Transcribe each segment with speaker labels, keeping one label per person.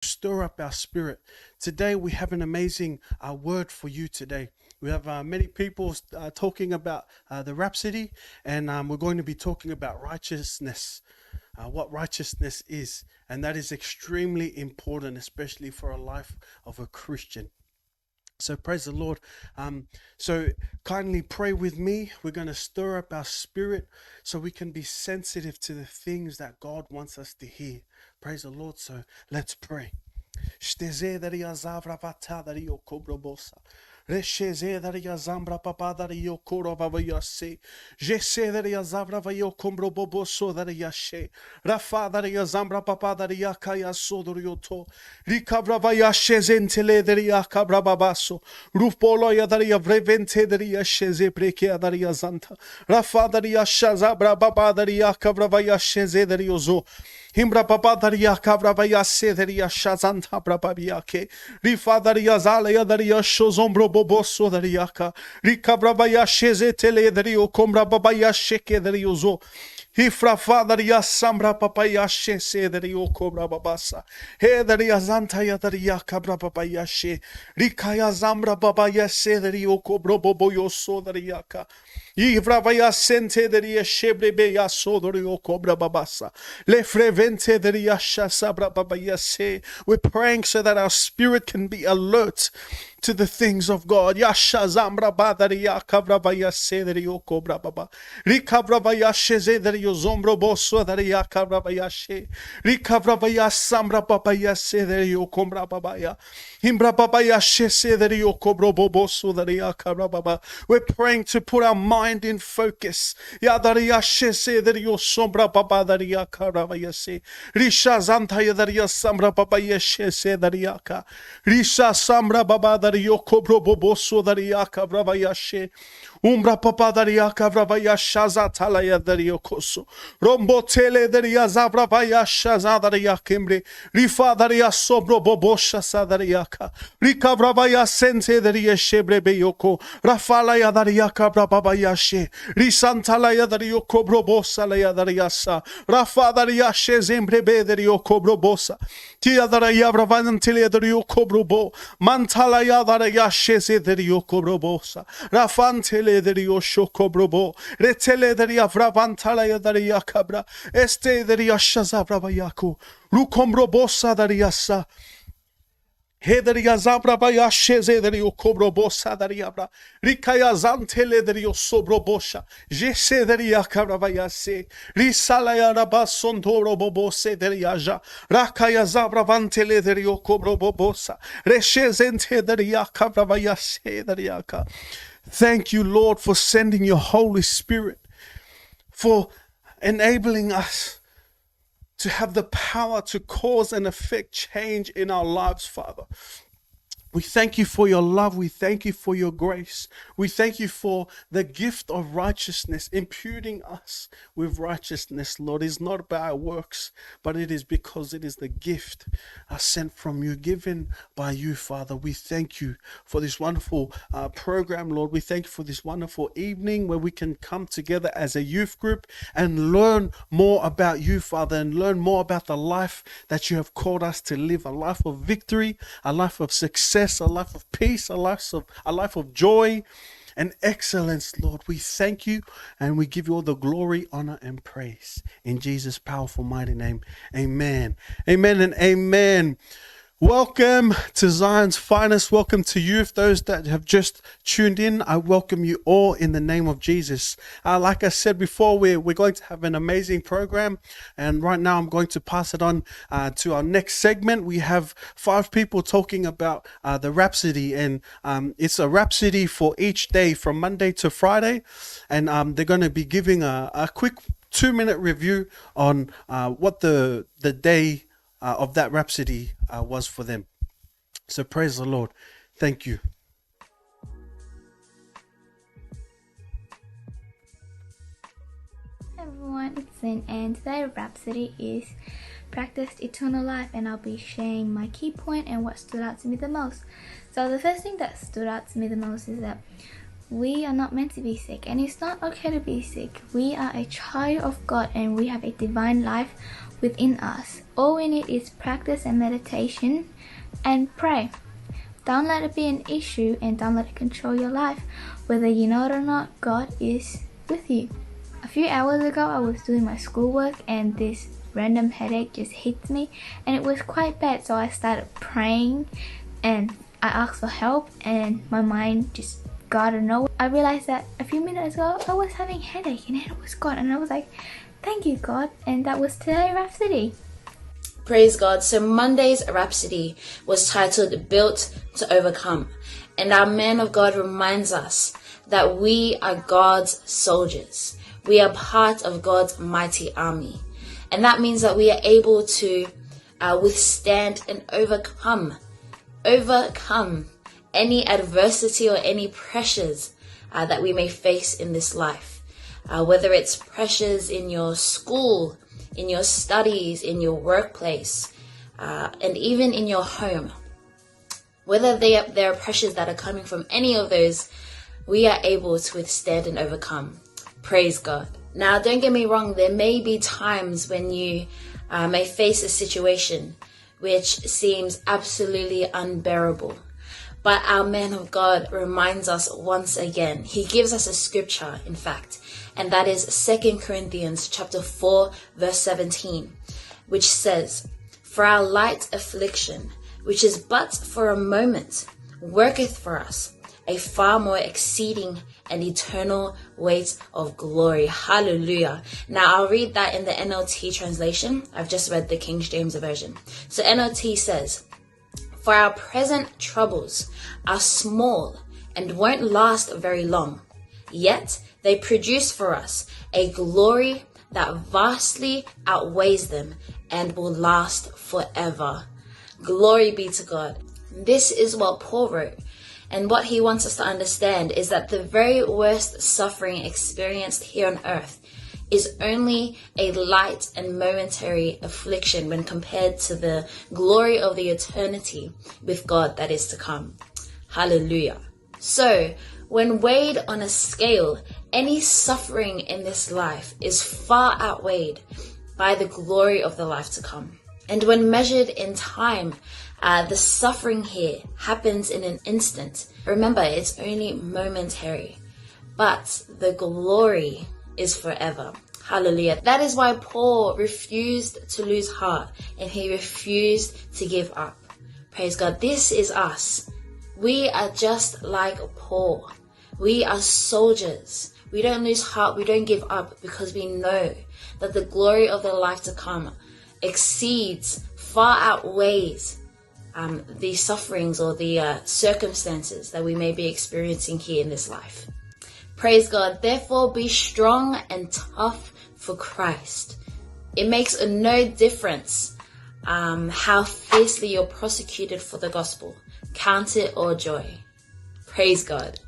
Speaker 1: stir up our spirit. Today we have an amazing word for you today. We have many people talking about the Rhapsody, and we're going to be talking about righteousness, what righteousness is, and that is extremely important, especially for a life of a Christian. So praise the Lord. So kindly pray with me. We're going to stir up our spirit so we can be sensitive to the things that God wants us to hear. Praise the Lord. So let's pray. Resheze daria zambra papa daria koro vavaya se. Jese daria zavra vayo kombro bobo so daria she. Rafa daria zambra papa daria kaya sodorioto. Rikabra vaya shezentele daria kabra babaso. Rufpolo ya daria vrevente daria sheze breke daria zanta. Rafa daria shazabra baba daria kabra vaya sheze daria zo. Himbra papa daria kabra vaya se daria shazanta brababia ke. Rifa daria zalaya daria shozombro boboso dariaka. Rikabravaya sheze tele dario kombra babaya sheke dario zo. Hifrafa daria sambra papaya shese dario kobra babasa. He daria zantaya daria kabra babaya she. Rikaya zambra babaya se dario kobro boboyo so dariaka. Ivravaya sente daria shebrebe ya so dario kobra babasa. Le frevente daria shasabra babaya se. We're praying so that our spirit can be alert to the things of God. Yasha zambra badaria kabra baya sederio cobra baba. Rikabra baya shezederio zombro bosso daria kabra baya she. Rikabra baya sambra babaya sederio combra babaya. Himbra babaya shesederio cobro bobosso daria kabra baba. We're praying to put our mind in focus. Yadaria shesederio sombra baba daria kabra baya se. Risha zantaya daria sambra babaya shesederia ka. Risha sambra baba Yoko boboso dariaka bravayashe. Umbra papa dariaka bravayasha zatalaya dariokoso. Rombo tele daria zavravayasha zadariakembre. Rifa daria sobro bobosha sadariaka. Rika bravaya sente daria shebrebe yoko. Rafalaya dariaka bravayashe. Risantalaya darioko brobosa laya dariasa. Rafa dariashe zembrebe darioko brobosa. Tia daria bravantele darioko brobo. Mantalaya daria sheze dario cobrobosa. Rafantele dario shokobrobo. Retele daria vravantalaya daria cabra. Este daria shazavrabayaku. Rukombrobosa dariasa. Hederia zabra baya sheze derio cobro bossa dariabra. Rikaya zantele derio sobro bosha. Jese deria cabra baya se. Risalaya rabasondoro bobose deriaja. Rakaya zabra vantele derio cobro bobosa. Reshezente deria cabra baya se deriaka. Thank you, Lord, for sending your Holy Spirit, for enabling us to have the power to cause and affect change in our lives, Father. We thank you for your love. We thank you for your grace. We thank you for the gift of righteousness, imputing us with righteousness, Lord. It's not by our works, but it is because it is the gift sent from you, given by you, Father. We thank you for this wonderful program, Lord. We thank you for this wonderful evening where we can come together as a youth group and learn more about you, Father, and learn more about the life that you have called us to live, a life of victory, a life of success, a life of peace, a life of joy and excellence, Lord. We thank you and we give you all the glory, honor, and praise. In Jesus' powerful, mighty name, amen. Amen and amen. Welcome to Zion's Finest. Welcome to youth. Those that have just tuned in, I welcome you all in the name of Jesus. Like I said before, we're going to have an amazing program. And right now I'm going to pass it on to our next segment. We have 5 people talking about the Rhapsody. And it's a Rhapsody for each day from Monday to Friday. And they're going to be giving a quick 2-minute review on what the day of that Rhapsody was for them. So praise the Lord. Thank you.
Speaker 2: Hi everyone, it's Zin, and today's Rhapsody is practice eternal life, and I'll be sharing my key point and what stood out to me the most. So the first thing that stood out to me the most is that we are not meant to be sick, and it's not okay to be sick. We are a child of God and we have a divine life within us. All we need is practice and meditation and pray. Don't let it be an issue and don't let it control your life. Whether you know it or not, God is with you. A few hours ago, I was doing my schoolwork and this random headache just hit me and it was quite bad, so I started praying and I asked for help and my mind just got out of nowhere. I realized that a few minutes ago I was having headache and it was gone, and I was like, thank you God. And that was today's Rhapsody.
Speaker 3: Praise God. So Monday's Rhapsody was titled Built to Overcome, and our man of God reminds us that we are God's soldiers. We are part of God's mighty army. And that means that we are able to withstand and overcome any adversity or any pressures that we may face in this life. Whether it's pressures in your school, in your studies, in your workplace, and even in your home. Whether there are pressures that are coming from any of those, we are able to withstand and overcome. Praise God. Now, don't get me wrong, there may be times when you may face a situation which seems absolutely unbearable. But our man of God reminds us once again. He gives us a scripture, in fact, and that is 2 Corinthians chapter 4, verse 17, which says, "For our light affliction, which is but for a moment, worketh for us a far more exceeding and eternal weight of glory." Hallelujah. Now I'll read that in the NLT translation. I've just read the King James Version. So NLT says, "For our present troubles are small and won't last very long, yet they produce for us a glory that vastly outweighs them and will last forever." Glory be to God. This is what Paul wrote. And what he wants us to understand is that the very worst suffering experienced here on earth is only a light and momentary affliction when compared to the glory of the eternity with God that is to come. Hallelujah. So, when weighed on a scale, any suffering in this life is far outweighed by the glory of the life to come. And when measured in time, the suffering here happens in an instant. Remember, it's only momentary, but the glory is forever. Hallelujah. That is why Paul refused to lose heart and he refused to give up. Praise God. This is us. We are just like Paul. We are soldiers. We don't lose heart. We don't give up because we know that the glory of the life to come exceeds, far outweighs the sufferings or the circumstances that we may be experiencing here in this life. Praise God. Therefore, be strong and tough for Christ. It makes no difference how fiercely you're persecuted for the gospel. Count it all joy. Praise God.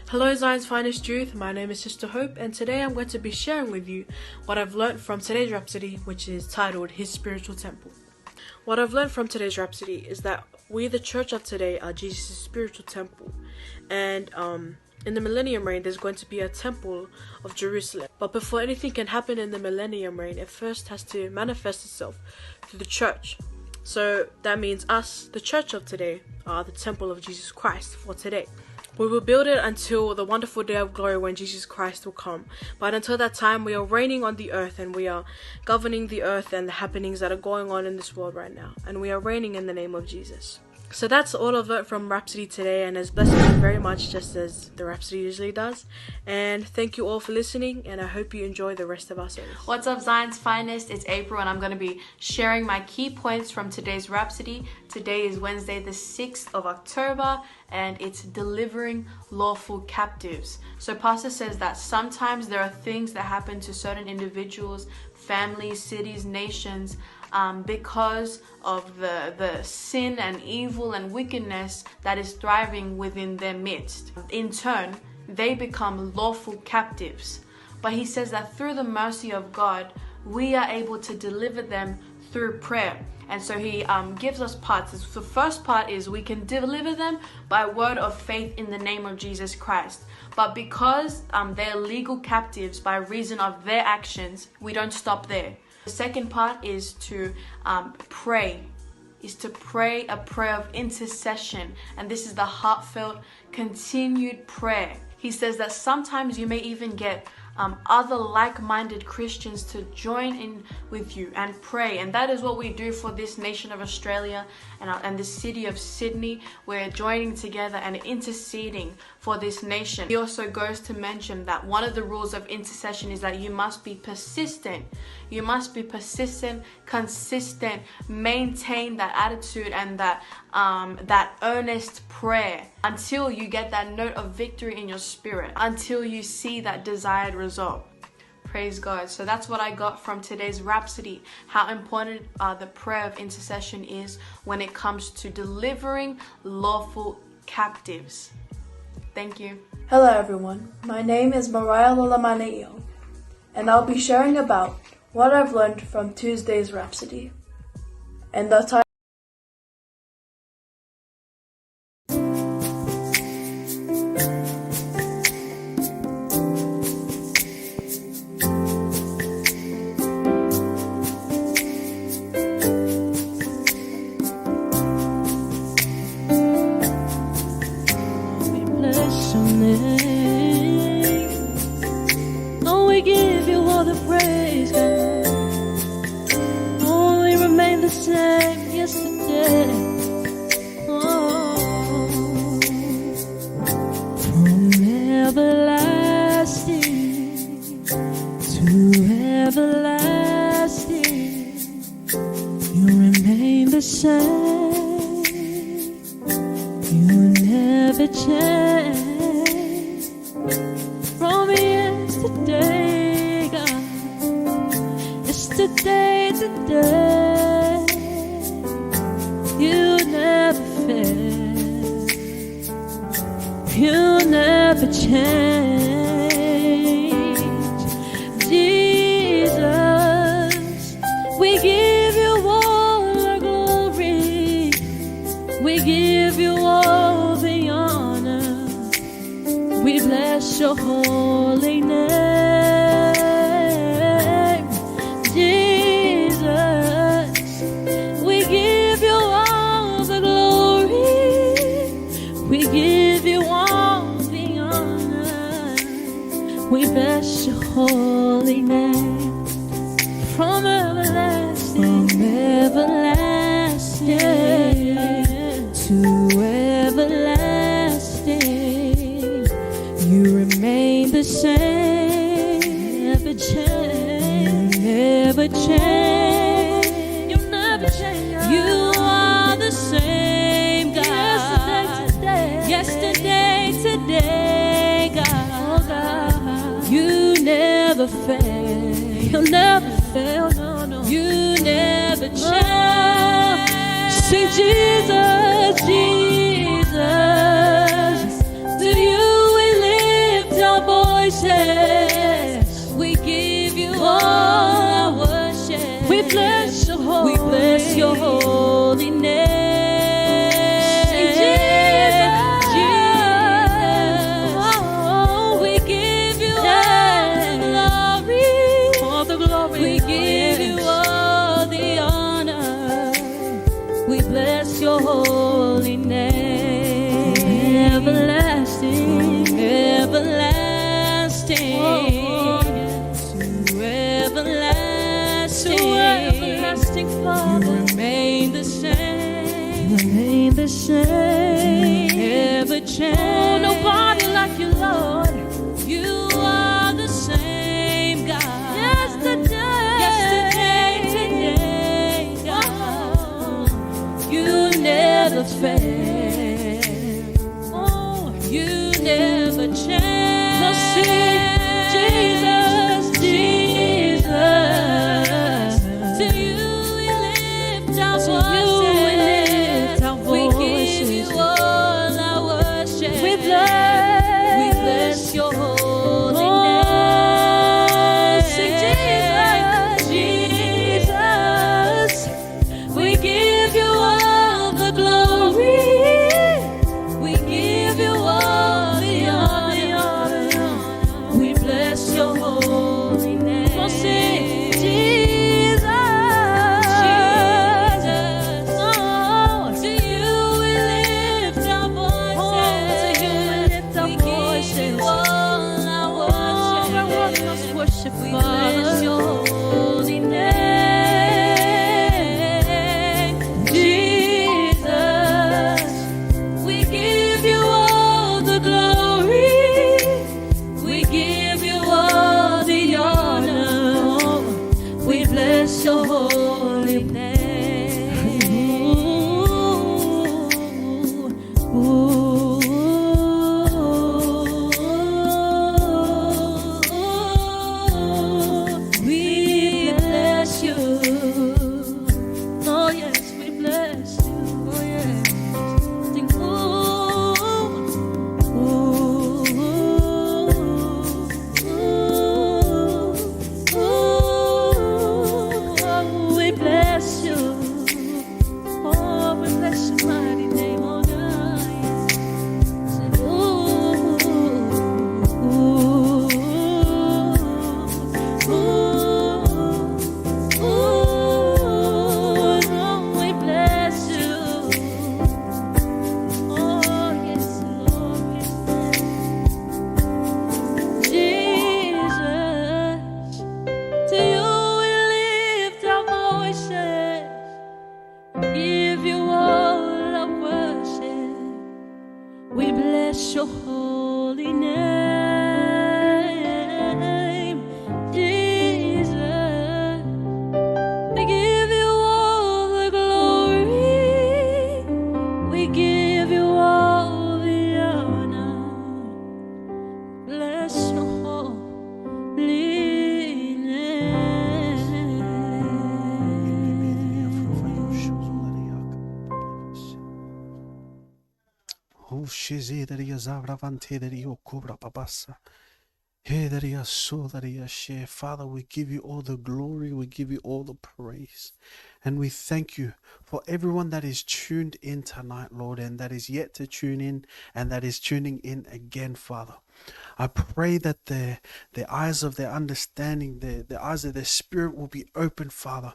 Speaker 4: Hello Zion's finest youth, my name is Sister Hope, and today I'm going to be sharing with you what I've learned from today's Rhapsody, which is titled His Spiritual Temple. What I've learned from today's Rhapsody is that we, the church of today, are Jesus' spiritual temple. And in the millennium reign, there's going to be a temple of Jerusalem. But before anything can happen in the millennium reign, it first has to manifest itself through the church. So that means us, the church of today, are the temple of Jesus Christ for today. We will build it until the wonderful day of glory when Jesus Christ will come. But until that time, we are reigning on the earth and we are governing the earth and the happenings that are going on in this world right now. And we are reigning in the name of Jesus. So that's all I've learned from Rhapsody today, and has blessed me very much, just as the Rhapsody usually does. And thank you all for listening, and I hope you enjoy the rest of our service.
Speaker 5: What's up, Zion's finest? It's April, and I'm going to be sharing my key points from today's Rhapsody. Today is Wednesday, the 6th of October, and it's delivering lawful captives. So Pastor says that sometimes there are things that happen to certain individuals, families, cities, nations, because of the sin and evil and wickedness that is thriving within their midst. In turn, they become lawful captives. But he says that through the mercy of God, we are able to deliver them through prayer. And so he gives us parts. The first part is we can deliver them by word of faith in the name of Jesus Christ. But because they're legal captives by reason of their actions, we don't stop there. The second part is to pray. Is to pray a prayer of intercession. And this is the heartfelt, continued prayer. He says that sometimes you may even get other like-minded Christians to join in with you and pray. And that is what we do for this nation of Australia and the city of Sydney. We're joining together and interceding for this nation. He also goes to mention that one of the rules of intercession is that you must be persistent. You must be persistent, consistent, maintain that attitude and that earnest prayer until you get that note of victory in your spirit, until you see that desired result. Praise God. So that's what I got from today's Rhapsody, how important the prayer of intercession is when it comes to delivering lawful captives. Thank you.
Speaker 6: Hello everyone, my name is Mariah Lolamaneo, and I'll be sharing about what I've learned from Tuesday's Rhapsody. And the title
Speaker 7: we give you all the praise, God. Oh, we remain the same yesterday. Oh, from everlasting to everlasting, you remain the same. You never change. From yesterday, God, yesterday, today, you never fail, you never change. Jesus, we give you all the glory, we give you all the honor, we bless your holy name. Jesus, we give you all the glory, we give you all the honor, we bless your holy name. From everlasting to everlasting, you remain the same, never change, never change, you never change. You are the same God, yesterday, today, God. Oh God, you never fail, you'll never fail, no, no. You never change. Sing Jesus, Jesus, to you we lift our voices. We give you all our worship. We bless your holy, we bless your holy name. Sing Jesus, Jesus, oh, we give you all the glory, we give you all the honor. We bless your holy name. Everlasting, everlasting, to everlasting, Father, you remain the same, remain the same, never change. Oh, nobody like you, Lord. You are the same God, yesterday, today, God. You never fail, oh, you never change. No, sing Jesus, Jesus, to you we lift our voices, we give you all our worship, we bless your holy name. Sing Jesus, Jesus, we give you all the glory, we give you all the honor, your holy name, Jesus. We give you all the glory. We give you all the honor. Bless your holy
Speaker 1: Oh, shizidaria zavravantedaria cobra babasa. Hedaria sodaria she. Father, we give you all the glory, we give you all the praise. And we thank you for everyone that is tuned in tonight, Lord, and that is yet to tune in and that is tuning in again, Father. I pray that the eyes of their understanding, the eyes of their spirit will be open, Father,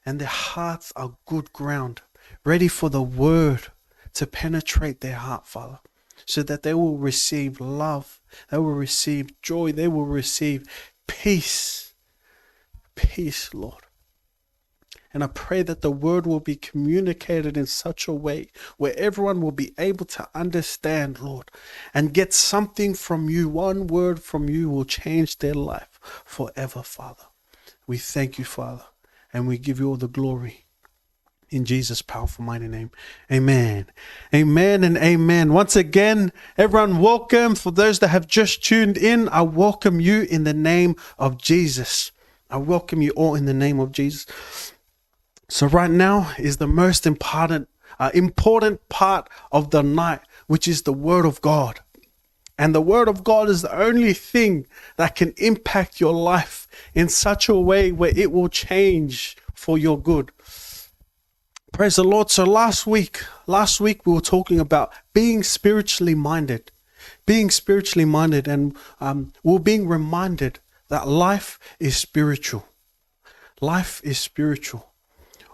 Speaker 1: and their hearts are good ground, ready for the word to penetrate their heart, Father, so that they will receive love, they will receive joy, they will receive peace. Peace, Lord. And I pray that the word will be communicated in such a way where everyone will be able to understand, Lord, and get something from you. One word from you will change their life forever, Father. We thank you, Father, and we give you all the glory. In Jesus' powerful mighty name. Amen. Amen and amen. Once again, everyone, welcome. For those that have just tuned in, I welcome you in the name of Jesus. I welcome you all in the name of Jesus. So right now is the most important part of the night, which is the Word of God. And the Word of God is the only thing that can impact your life in such a way where it will change for your good. Praise the Lord. So last week we were talking about being spiritually minded, and we're being reminded that life is spiritual. Life is spiritual.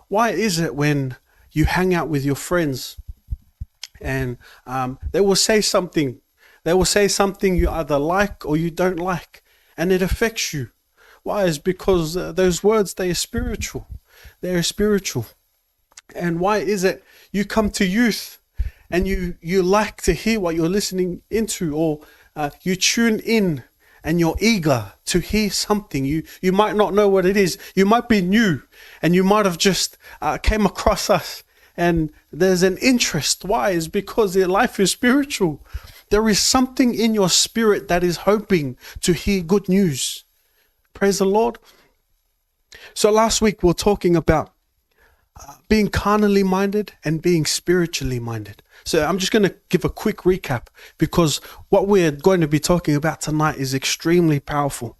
Speaker 1: Why is it when you hang out with your friends and they will say something you either like or you don't like, and it affects you? Why? Is because those words, they are spiritual. They're spiritual. And why is it you come to youth and you like to hear what you're listening into, or you tune in and you're eager to hear something? You might not know what it is. You might be new and you might have just came across us and there's an interest. Why? Is because their life is spiritual. There is something in your spirit that is hoping to hear good news. Praise the Lord. So last week we were talking about being carnally minded and being spiritually minded. So I'm just going to give a quick recap, because what we're going to be talking about tonight is extremely powerful.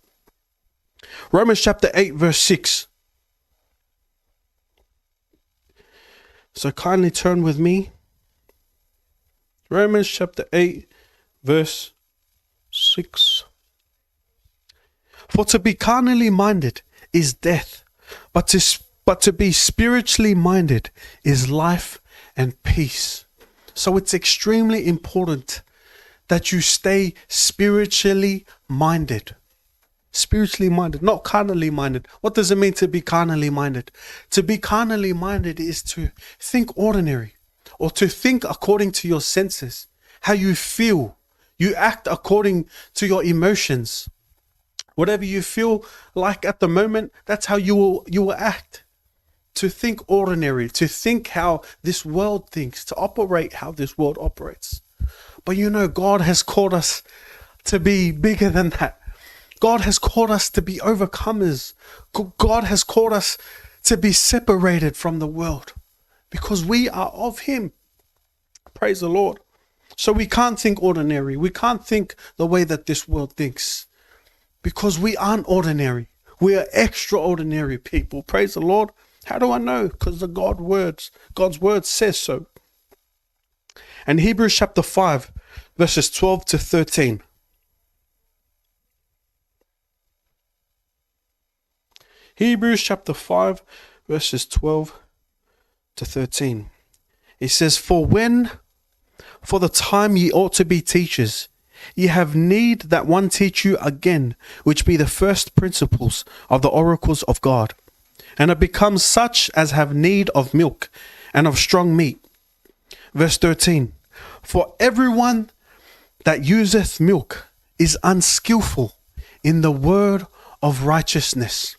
Speaker 1: Romans chapter 8 verse 6. So kindly turn with me. Romans chapter 8 verse 6. For to be carnally minded is death, but to be spiritually minded is life and peace. So it's extremely important that you stay spiritually minded. Spiritually minded, not carnally minded. What does it mean to be carnally minded? To be carnally minded is to think ordinary, or to think according to your senses, how you feel. You act according to your emotions. Whatever you feel like at the moment, that's how you will act. To think ordinary, to think how this world thinks, to operate how this world operates. But you know, God has called us to be bigger than that. God has called us to be overcomers. God has called us to be separated from the world, because we are of Him. Praise the Lord. So we can't think ordinary. We can't think the way that this world thinks, because we aren't ordinary. We are extraordinary people. Praise the Lord. How do I know? Because God's word says so. And Hebrews chapter 5 verses 12 to 13. Hebrews chapter 5 verses 12 to 13. It says, For the time ye ought to be teachers, ye have need that one teach you again, which be the first principles of the oracles of God, and are become such as have need of milk and of strong meat. Verse 13. For everyone that useth milk is unskillful in the word of righteousness.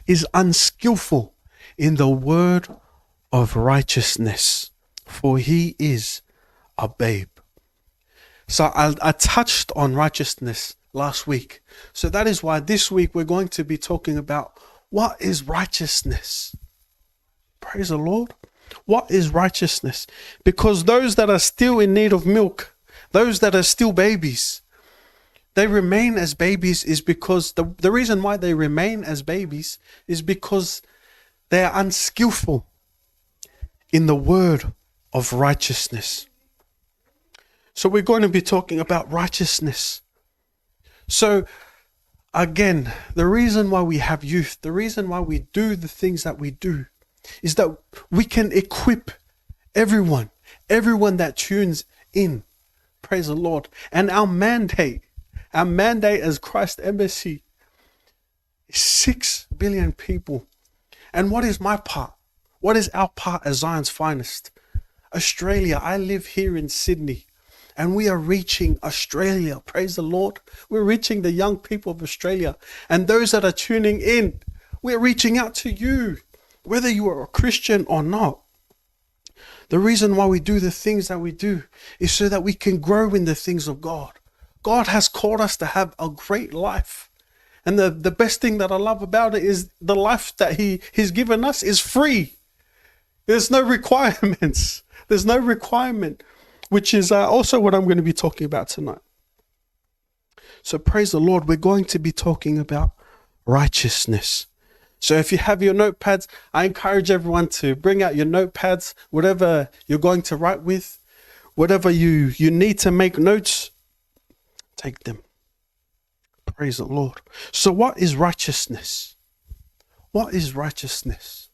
Speaker 1: Is unskillful in the word of righteousness, for he is a babe. So I touched on righteousness last week. So that is why this week we're going to be talking about what is righteousness. Praise the Lord. What is righteousness? Because those that are still in need of milk, those that are still babies, they remain as babies is because the reason why they remain as babies is because they are unskillful in the word of righteousness. So we're going to be talking about righteousness. So again, the reason why we have youth, the reason why we do the things that we do is that we can equip everyone that tunes in. Praise the Lord. And our mandate as Christ Embassy is 6 billion people. And what is my part? What is our part as Zion's finest? Australia. I live here in Sydney. And we are reaching Australia. Praise the Lord. We're reaching the young people of Australia. And those that are tuning in, we're reaching out to you, whether you are a Christian or not. The reason why we do the things that we do is so that we can grow in the things of God. God has called us to have a great life. And the best thing that I love about it is the life that He's given us is free. There's no requirements. There's no requirement, which is also what I'm going to be talking about tonight. So praise the Lord. We're going to be talking about righteousness. So if you have your notepads, I encourage everyone to bring out your notepads, whatever you're going to write with, whatever you need to make notes, take them. Praise the Lord. So what is righteousness? What is righteousness?